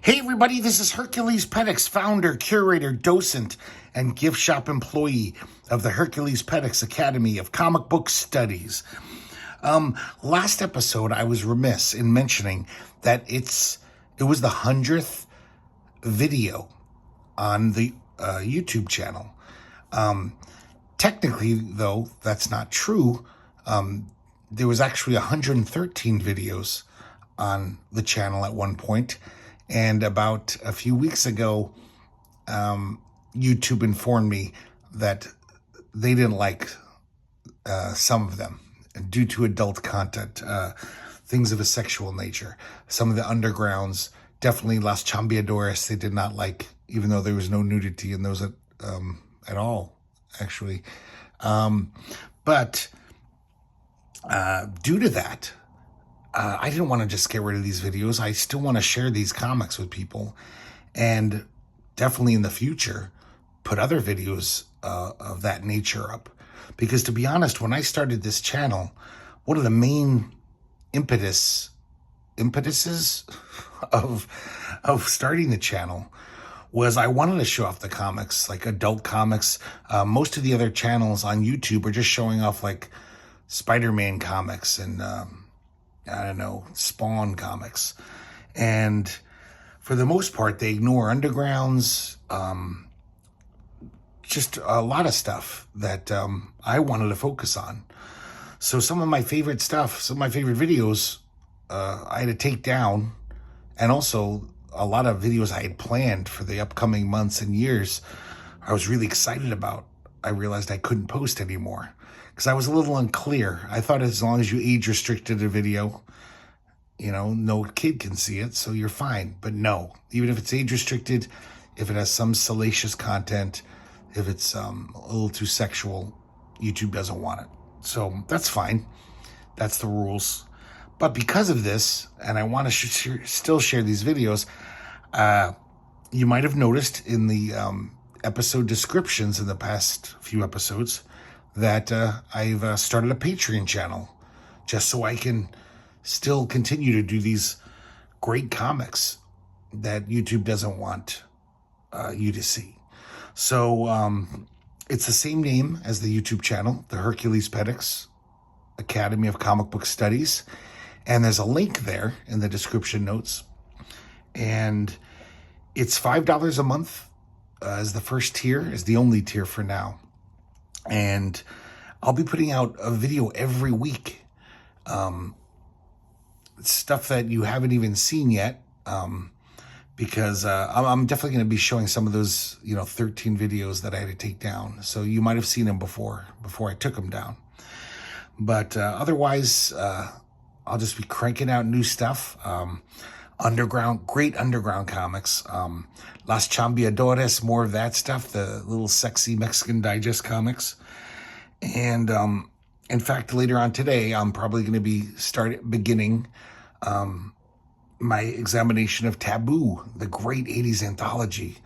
Hey everybody, this is herculespetix, founder, curator, docent, and gift shop employee of the herculespetix Academy of Comic Book Studies. Last episode, I was remiss in mentioning that it was the 100th video on the YouTube channel. Technically, though, that's not true. There was actually 113 videos on the channel at one point. And about a few weeks ago, YouTube informed me that they didn't like some of them due to adult content, things of a sexual nature. Some of the undergrounds, definitely Las Chambeadores, they did not like, even though there was no nudity in those at all, actually. But due to that, I didn't want to just get rid of these videos. I still want to share these comics with people, and definitely in the future, put other videos of that nature up. Because to be honest, when I started this channel, one of the main impetuses of starting the channel was I wanted to show off the comics, like adult comics. Most of the other channels on YouTube are just showing off like Spider-Man comics and I don't know, Spawn comics. And for the most part, they ignore undergrounds, just a lot of stuff that I wanted to focus on. So some of my favorite stuff, some of my favorite videos, I had to take down. And also a lot of videos I had planned for the upcoming months and years, I was really excited about. I realized I couldn't post anymore, because I was a little unclear. I thought as long as you age restricted a video, you know, no kid can see it, so you're fine. But no, even if it's age restricted, if it has some salacious content, if it's a little too sexual, YouTube doesn't want it. So that's fine. That's the rules. But because of this, and I want to still share these videos, you might have noticed in the episode descriptions in the past few episodes that I've started a Patreon channel just so I can still continue to do these great comics that YouTube doesn't want you to see. So it's the same name as the YouTube channel, the herculespetix Academy of Comic Book Studies. And there's a link there in the description notes. And it's $5 a month as the first tier, as the only tier for now. And I'll be putting out a video every week. Stuff that you haven't even seen yet. Because I'm definitely going to be showing some of those, 13 videos that I had to take down. So you might have seen them before I took them down. But otherwise, I'll just be cranking out new stuff. Great underground comics. Las Chambeadores, more of that stuff, the little sexy Mexican Digest comics. And in fact, later on today, I'm probably going to be beginning my examination of Taboo, the great 80s anthology.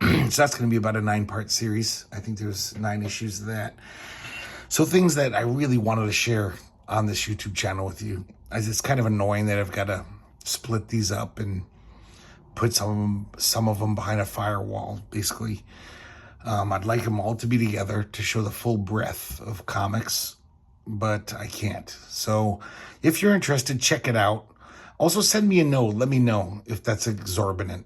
So that's going to be about a 9-part series. I think there's 9 issues of that. So things that I really wanted to share on this YouTube channel with you. It's kind of annoying that I've got to split these up and put some of them behind a firewall, basically. I'd like them all to be together to show the full breadth of comics, but I can't. So if you're interested, check it out. Also, send me a note. Let me know if that's exorbitant.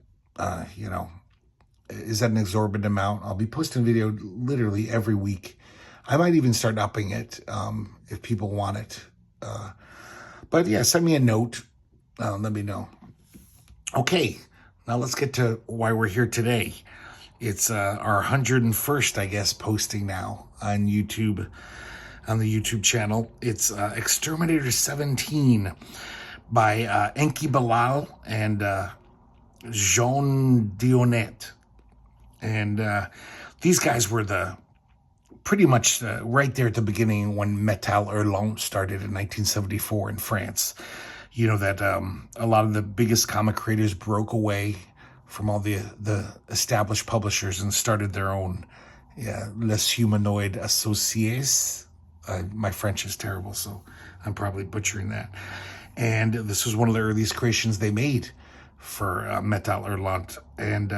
Is that an exorbitant amount? I'll be posting video literally every week. I might even start upping it if people want it. But yeah, send me a note. Let me know. Okay, now let's get to why we're here today. It's our 101st, I guess, posting now on YouTube, on the YouTube channel. It's Exterminator 17 by Enki Bilal and Jean Dionnet. And these guys were pretty much right there at the beginning when Metal Hurlant started in 1974 in France. You know that a lot of the biggest comic creators broke away from all the established publishers and started their own Les Humanoid Associés. My French is terrible, so I'm probably butchering that. And this was one of the earliest creations they made for Met-Alert, and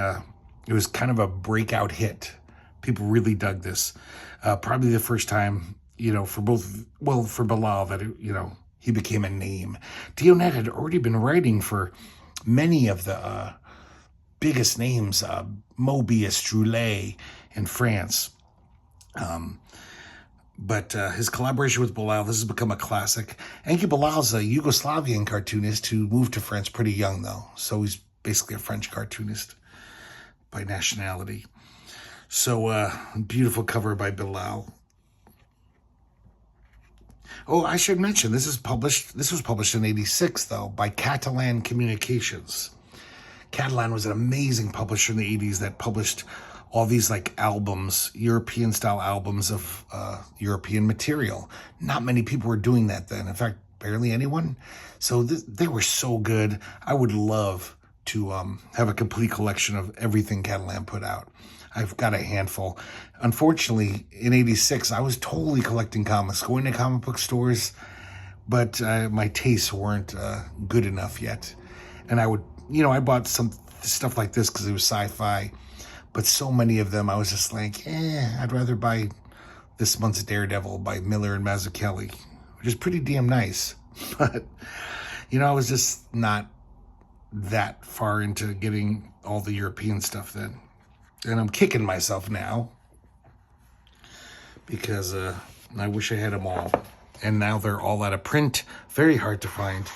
it was kind of a breakout hit. People really dug this. Probably the first time, for Bilal that, he became a name. Dionnet had already been writing for many of the biggest names, Mobius, Droulet in France. But his collaboration with Bilal, this has become a classic. Enki Bilal's a Yugoslavian cartoonist who moved to France pretty young, though. So he's basically a French cartoonist by nationality. So, beautiful cover by Bilal. Oh, I should mention, this was published in 86, though, by Catalan Communications. Catalan was an amazing publisher in the 80s that published all these albums, European-style albums of European material. Not many people were doing that then. In fact, barely anyone. So they were so good. I would love to have a complete collection of everything Catalan put out. I've got a handful. Unfortunately, in 86, I was totally collecting comics, going to comic book stores, but my tastes weren't good enough yet. And I would, I bought some stuff like this because it was sci-fi, but so many of them, I was just like, I'd rather buy this month's Daredevil by Miller and Mazzucchelli, which is pretty damn nice. But, I was just not that far into getting all the European stuff then. And I'm kicking myself now because I wish I had them all. And now they're all out of print. Very hard to find.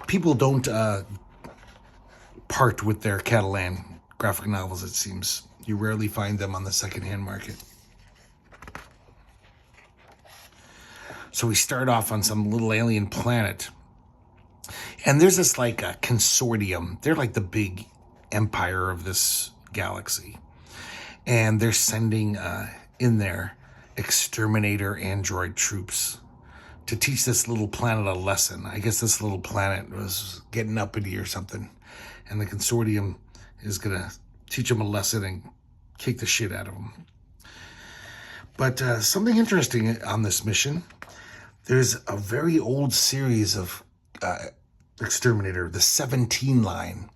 People don't part with their Catalan graphic novels, it seems. You rarely find them on the secondhand market. So we start off on some little alien planet. And there's this a consortium. They're like the big empire of this galaxy, and they're sending in there Exterminator android troops to teach this little planet a lesson. I guess this little planet was getting uppity or something, and the consortium is gonna teach them a lesson and kick the shit out of them. But something interesting on this mission, there's a very old series of Exterminator, the 17 line.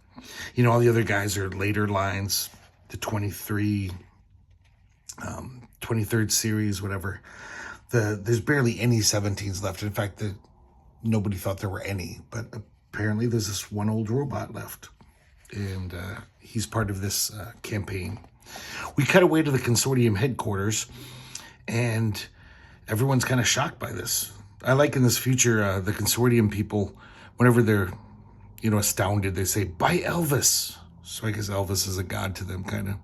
All the other guys are later lines, the 23, 23rd series, whatever. There's barely any 17s left. In fact, nobody thought there were any, but apparently there's this one old robot left, and he's part of this campaign. We cut away to the consortium headquarters, and everyone's kind of shocked by this. I like in this future, the consortium people, whenever they're astounded, they say, "By Elvis." So I guess Elvis is a god to them, kind of.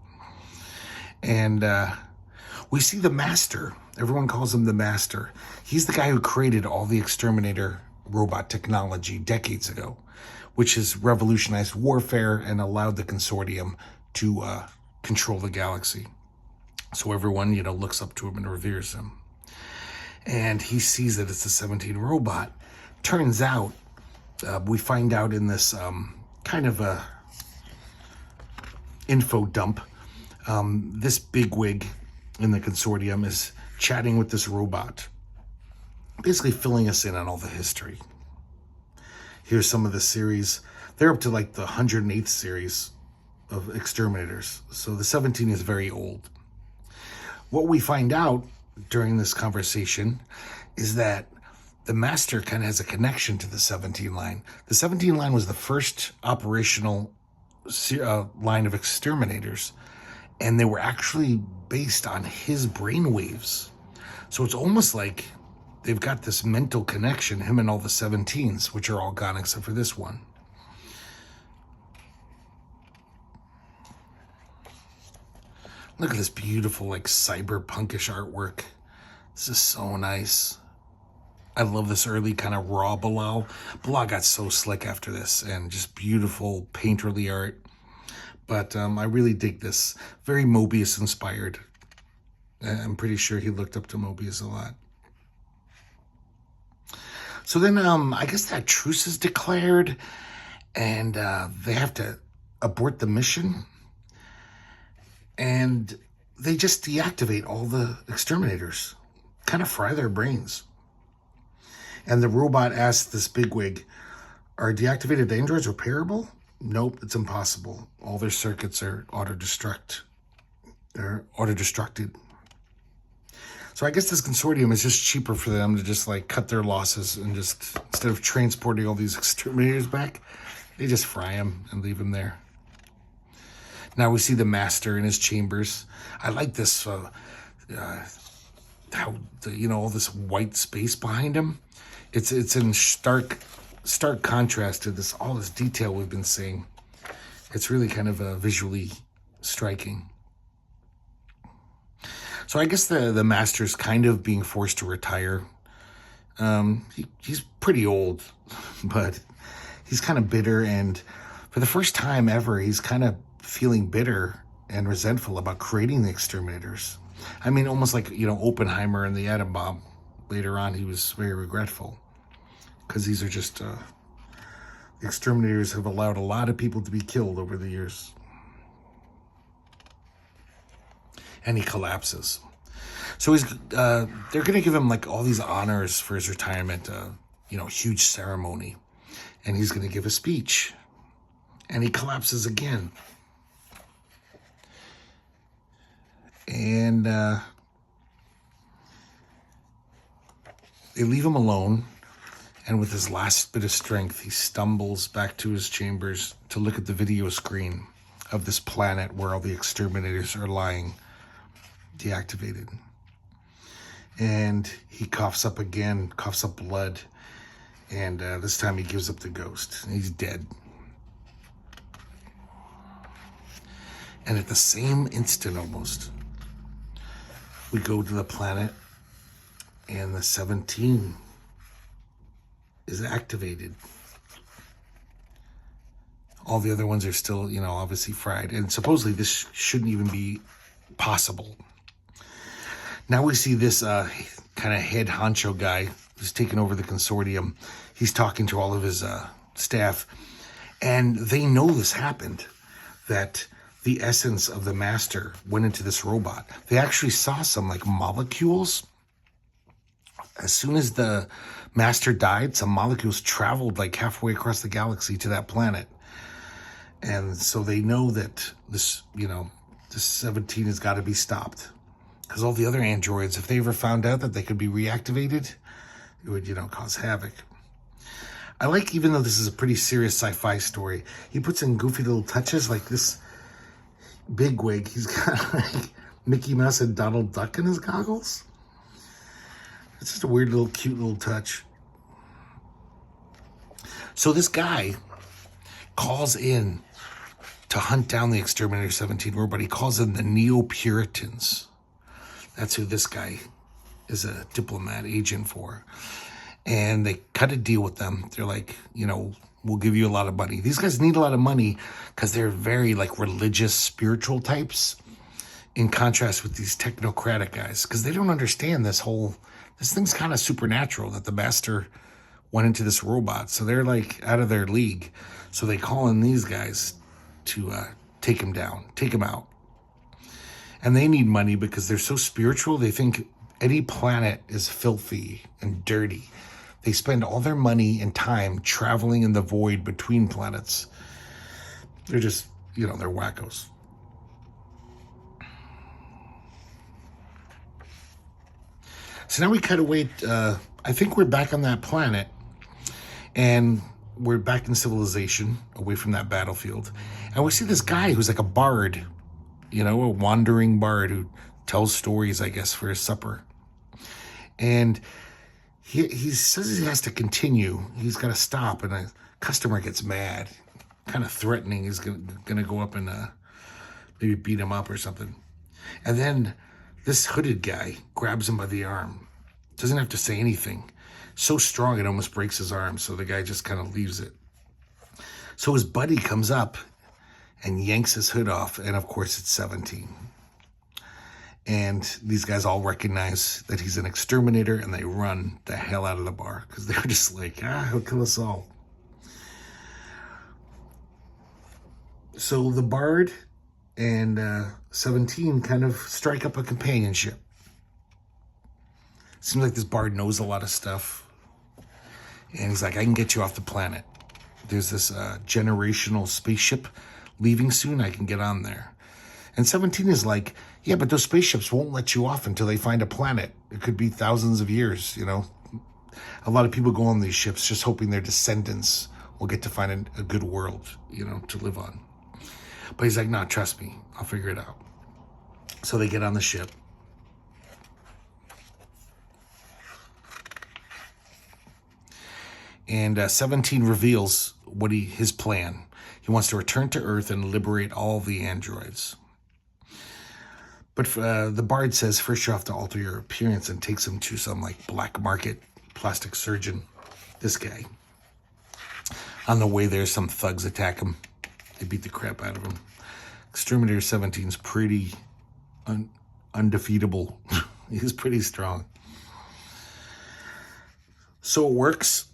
And we see the Master. Everyone calls him the Master. He's the guy who created all the Exterminator robot technology decades ago, which has revolutionized warfare and allowed the consortium to control the galaxy. So everyone, looks up to him and reveres him. And he sees that it's a 17 robot. Turns out, we find out in this kind of a info dump, this bigwig in the consortium is chatting with this robot, basically filling us in on all the history. Here's some of the series. They're up to the 108th series of Exterminators. So the 17 is very old. What we find out during this conversation is that the Master kind of has a connection to the 17 line. The 17 line was the first operational line of Exterminators, and they were actually based on his brainwaves. So it's almost like they've got this mental connection, him and all the 17s, which are all gone except for this one. Look at this beautiful, cyberpunkish artwork. This is so nice. I love this early kind of raw Bilal. Bilal got so slick after this, and just beautiful painterly art. But I really dig this. Very Mobius inspired. I'm pretty sure he looked up to Mobius a lot. So then I guess that truce is declared, and they have to abort the mission. And they just deactivate all the Exterminators. Kind of fry their brains. And the robot asks this bigwig, "Are deactivated androids repairable?" Nope, it's impossible. All their circuits are auto-destruct. They're auto-destructed. So I guess this consortium is just cheaper for them to just like cut their losses and just, instead of transporting all these exterminators back, they just fry them and leave them there. Now we see the master in his chambers. I like this, how, all this white space behind him. It's in stark contrast to all this detail we've been seeing. It's really kind of visually striking. So I guess the master's kind of being forced to retire. He's pretty old, but he's kind of bitter, and for the first time ever, he's kind of feeling bitter and resentful about creating the exterminators. I mean, almost like, Oppenheimer and the atom bomb. Later on, he was very regretful, because these are just, the exterminators have allowed a lot of people to be killed over the years. And he collapses. So they're going to give him like all these honors for his retirement, huge ceremony. And he's going to give a speech. And he collapses again. And they leave him alone. And with his last bit of strength, he stumbles back to his chambers to look at the video screen of this planet where all the exterminators are lying deactivated. And he coughs up again, coughs up blood, and this time he gives up the ghost. He's dead. And at the same instant almost, we go to the planet, and the 17 is activated. All the other ones are still, obviously fried. And supposedly this shouldn't even be possible. Now we see this kind of head honcho guy who's taken over the consortium. He's talking to all of his staff, and they know this happened, that the essence of the master went into this robot. They actually saw some like molecules. As soon as the master died, some molecules traveled like halfway across the galaxy to that planet. And so they know that this 17 has got to be stopped. Because all the other androids, if they ever found out that they could be reactivated, it would, cause havoc. I like, even though this is a pretty serious sci-fi story, he puts in goofy little touches like this bigwig. He's got like Mickey Mouse and Donald Duck in his goggles. It's just a weird little, cute little touch. So this guy calls in to hunt down the Exterminator 17 robot. He calls in the Neo-Puritans. That's who this guy is a diplomat agent for. And they cut a deal with them. They're like, we'll give you a lot of money. These guys need a lot of money because they're very like religious, spiritual types, in contrast with these technocratic guys, because they don't understand this thing's kind of supernatural, that the master went into this robot. So they're like out of their league. So they call in these guys to take him down, take him out. And they need money because they're so spiritual. They think any planet is filthy and dirty. They spend all their money and time traveling in the void between planets. They're just, they're wackos. So now we cut away. I think we're back on that planet. And we're back in civilization, away from that battlefield. And we see this guy who's like a bard. A wandering bard who tells stories, I guess, for his supper. And he says he has to continue. He's got to stop, and a customer gets mad, kind of threatening he's going to go up and maybe beat him up or something. And then this hooded guy grabs him by the arm. Doesn't have to say anything. So strong it almost breaks his arm, so the guy just kind of leaves it. So his buddy comes up and yanks his hood off, and of course it's 17. And these guys all recognize that he's an exterminator, and they run the hell out of the bar, because they're just like, he'll kill us all. So the bard and 17 kind of strike up a companionship. Seems like this bard knows a lot of stuff. And he's like, I can get you off the planet. there's this generational spaceship leaving soon. I can get on there. And 17 is like, yeah, but those spaceships won't let you off until they find a planet. It could be thousands of years, you know. A lot of people go on these ships just hoping their descendants will get to find a good world, you know, to live on. But he's like, no, trust me, I'll figure it out. So they get on the ship. And 17 reveals his plan. He wants to return to Earth and liberate all the androids. But the Bard says, first you have to alter your appearance, and takes him to some like black market plastic surgeon. This guy. On the way there, some thugs attack him. They beat the crap out of him. Exterminator 17's pretty undefeatable. He's pretty strong. So it works.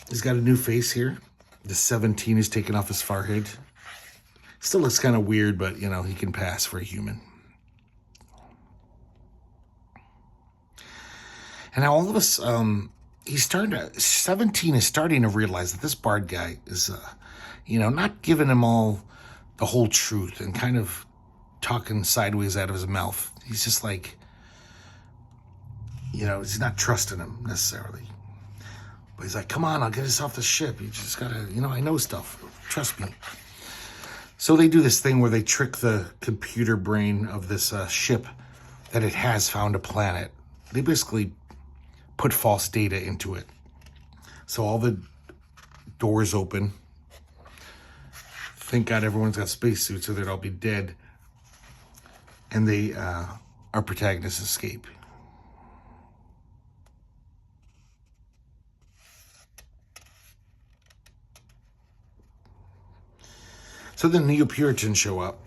He's got a new face here. The 17 is taken off his forehead. Still looks kind of weird, but, you know, he can pass for a human. And now all of us, 17 is starting to realize that this Bard guy is, you know, not giving him all the whole truth and kind of talking sideways out of his mouth. He's just like, you know, he's not trusting him necessarily. But he's like, come on, I'll get us off the ship. You just gotta, you know, I know stuff. Trust me. So they do this thing where they trick the computer brain of this ship that it has found a planet. They basically put false data into it. So all the doors open. Thank God everyone's got spacesuits, so they'd all be dead. And our protagonists escape. So the Neo-Puritans show up.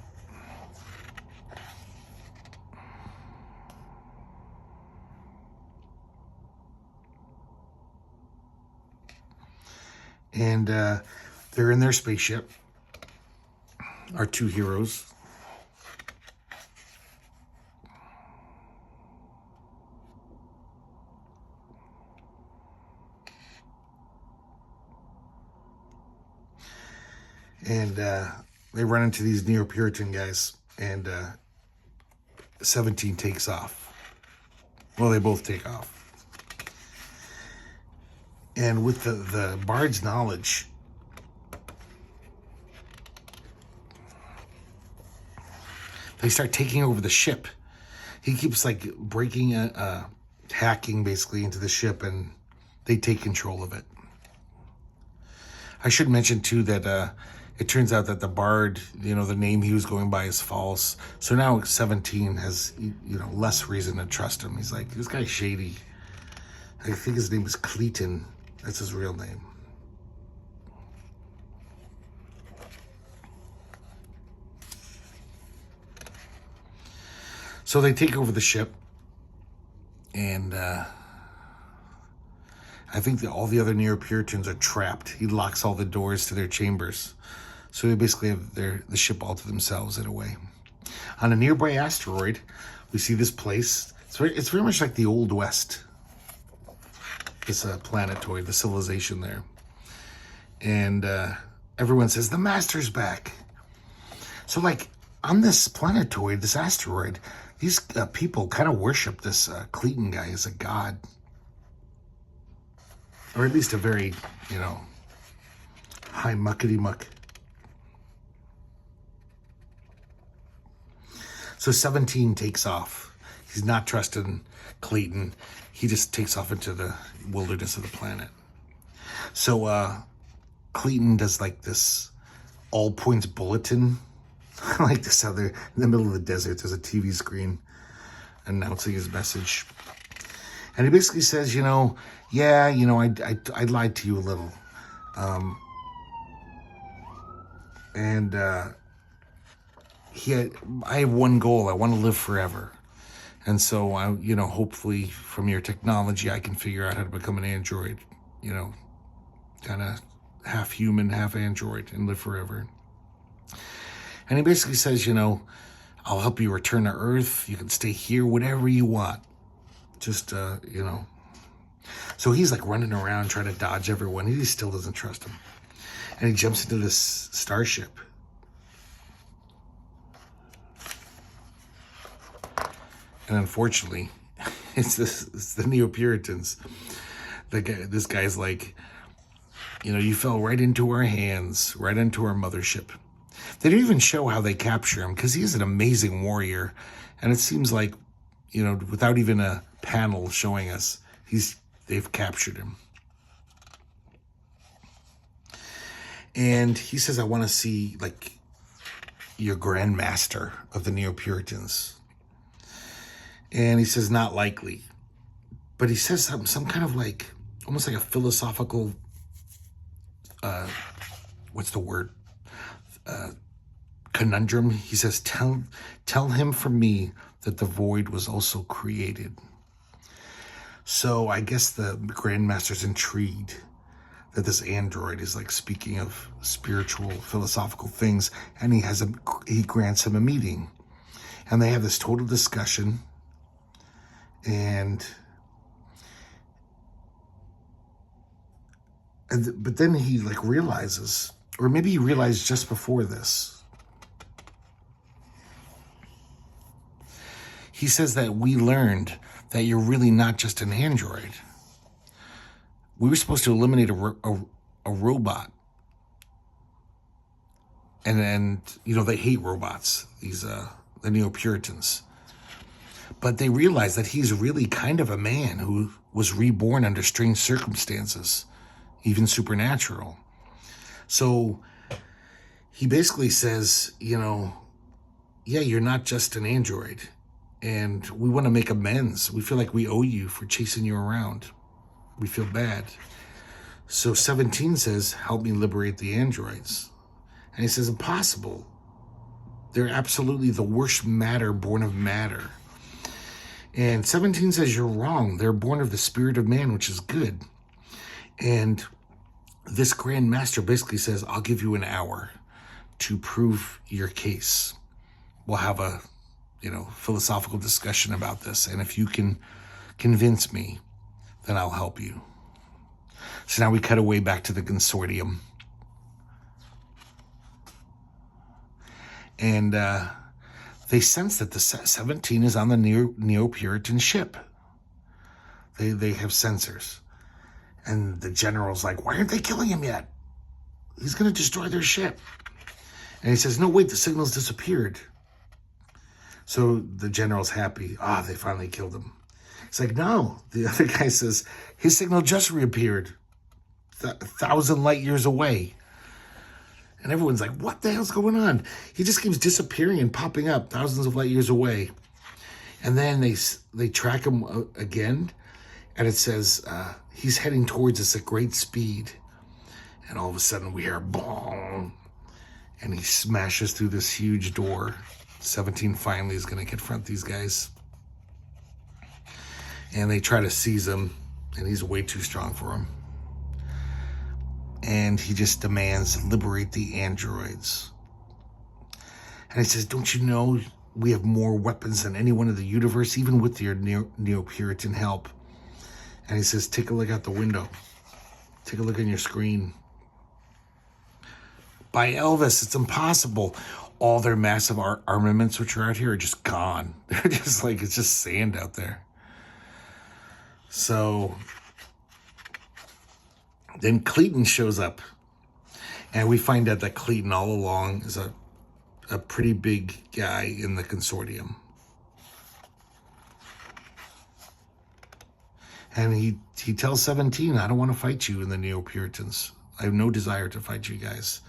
And they're in their spaceship. Our two heroes. And they run into these Neo-Puritan guys, and 17 takes off. Well, they both take off. And with the Bard's knowledge, they start taking over the ship. He keeps like breaking, hacking basically into the ship, and they take control of it. I should mention too that it turns out that the Bard, you know, the name he was going by is false. So now 17 has, you know, less reason to trust him. He's like, this guy's shady. I think his name is Cleaton. That's his real name. So they take over the ship. And I think that all the other Neo-Puritans are trapped. He locks all the doors to their chambers. So they basically have the ship all to themselves in a way. On a nearby asteroid, we see this place. It's very much like the Old West. This planetoid, the civilization there. And everyone says, the Master's back. So like on this planetoid, this asteroid, these people kind of worship this Cleaton guy as a god. Or at least a very, you know, high muckety-muck. So 17 takes off. He's not trusting Cleaton. He just takes off into the wilderness of the planet. So Cleaton does like this all points bulletin. Like this out there in the middle of the desert. There's a TV screen announcing his message. And he basically says, you know, yeah, you know, I lied to you a little. I have one goal. I want to live forever. And so, you know, hopefully from your technology, I can figure out how to become an android, you know, kind of half human, half android, and live forever. And he basically says, you know, I'll help you return to Earth. You can stay here, whatever you want. Just, you know. So he's like running around trying to dodge everyone. He still doesn't trust him. And he jumps into this starship. And unfortunately, it's the Neo-Puritans. This guy's like, you fell right into our hands, right into our mothership. They don't even show how they capture him, because he is an amazing warrior. And it seems like, without even a panel showing us, they've captured him. And he says, I want to see, your Grand Master of the Neo-Puritans. And he says, not likely. But he says some kind of almost like a philosophical, what's the word? Conundrum. He says, tell him from me that the void was also created. So I guess the Grandmaster's intrigued that this android is speaking of spiritual, philosophical things, and he grants him a meeting. And they have this total discussion. But then he realizes, or maybe he realized just before this. He says that we learned that you're really not just an android. We were supposed to eliminate a robot. And they hate robots, the Neo-Puritans. But they realize that he's really kind of a man who was reborn under strange circumstances, even supernatural. So he basically says, yeah, you're not just an android. And we want to make amends. We feel like we owe you for chasing you around. We feel bad. So 17 says, help me liberate the androids. And he says, impossible. They're absolutely the worst matter born of matter. And 17 says, you're wrong. They're born of the spirit of man, which is good. And this Grand Master basically says, I'll give you an hour to prove your case. We'll have a, philosophical discussion about this. And if you can convince me, then I'll help you. So now we cut away back to the consortium. And they sense that the 17 is on the Neo-Puritan ship. They have sensors. And the general's like, why aren't they killing him yet? He's going to destroy their ship. And he says, no, wait, the signal's disappeared. So the general's happy. They finally killed him. He's like, no. The other guy says, his signal just reappeared 1,000 light years away. And everyone's like, what the hell's going on? He just keeps disappearing and popping up thousands of light years away. And then they track him again. And it says, he's heading towards us at great speed. And all of a sudden we hear boom. And he smashes through this huge door. 17 finally is going to confront these guys. And they try to seize him. And he's way too strong for him. And he just demands, liberate the androids. And he says, don't you know we have more weapons than anyone in the universe, even with your Neo-Puritan help? And he says, take a look out the window. Take a look on your screen. By Elvis, it's impossible. All their massive armaments which are out here are just gone. They're just it's just sand out there. So then Clayton shows up. And we find out that Clayton all along is a pretty big guy in the consortium. And he tells 17, I don't want to fight you in the Neo-Puritans. I have no desire to fight you guys.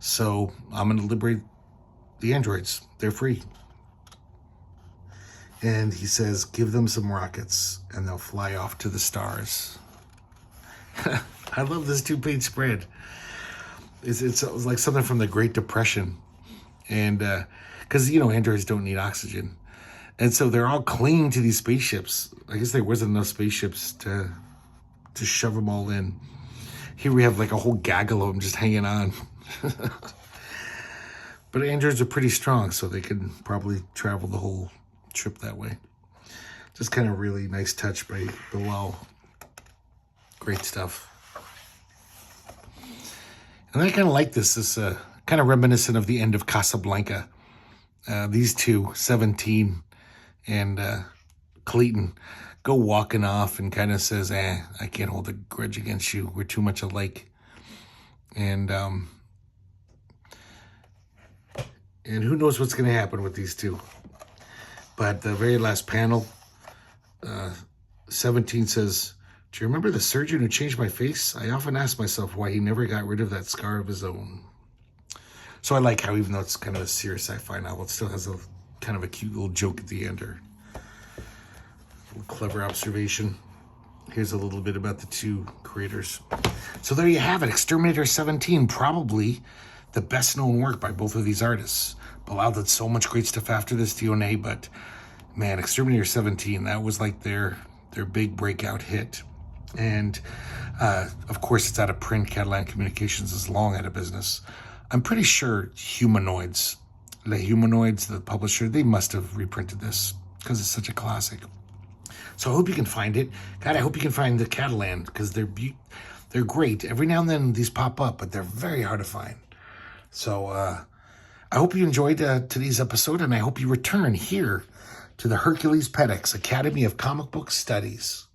So I'm going to liberate the androids. They're free. And he says, give them some rockets and they'll fly off to the stars. I love this 2-page spread. It's like something from the Great Depression. And because, androids don't need oxygen. And so they're all clinging to these spaceships. I guess there wasn't enough spaceships to shove them all in. Here we have a whole gaggle of them just hanging on. But androids are pretty strong, so they could probably travel the whole trip that way. Just kind of really nice touch by Bilal. Great stuff. And I kind of like this. This kind of reminiscent of the end of Casablanca. These two, 17 and Clayton, go walking off and kind of says, I can't hold a grudge against you. We're too much alike. And who knows what's going to happen with these two. But the very last panel, 17 says, do you remember the surgeon who changed my face? I often ask myself why he never got rid of that scar of his own. So I like how, even though it's kind of a serious sci-fi novel, it still has a kind of a cute little joke at the end, or a little clever observation. Here's a little bit about the two creators. So there you have it, Exterminator 17, probably the best known work by both of these artists. Bilal did so much great stuff after this, Dionnet, but man, Exterminator 17, that was like their big breakout hit. And of course, it's out of print. Catalan Communications is long out of business. I'm pretty sure Humanoids, the publisher, they must have reprinted this because it's such a classic. So I hope you can find it. God, I hope you can find the Catalan, because they're great. Every now and then these pop up, but they're very hard to find. So I hope you enjoyed today's episode, and I hope you return here to the herculespetix Academy of Comic Book Studies.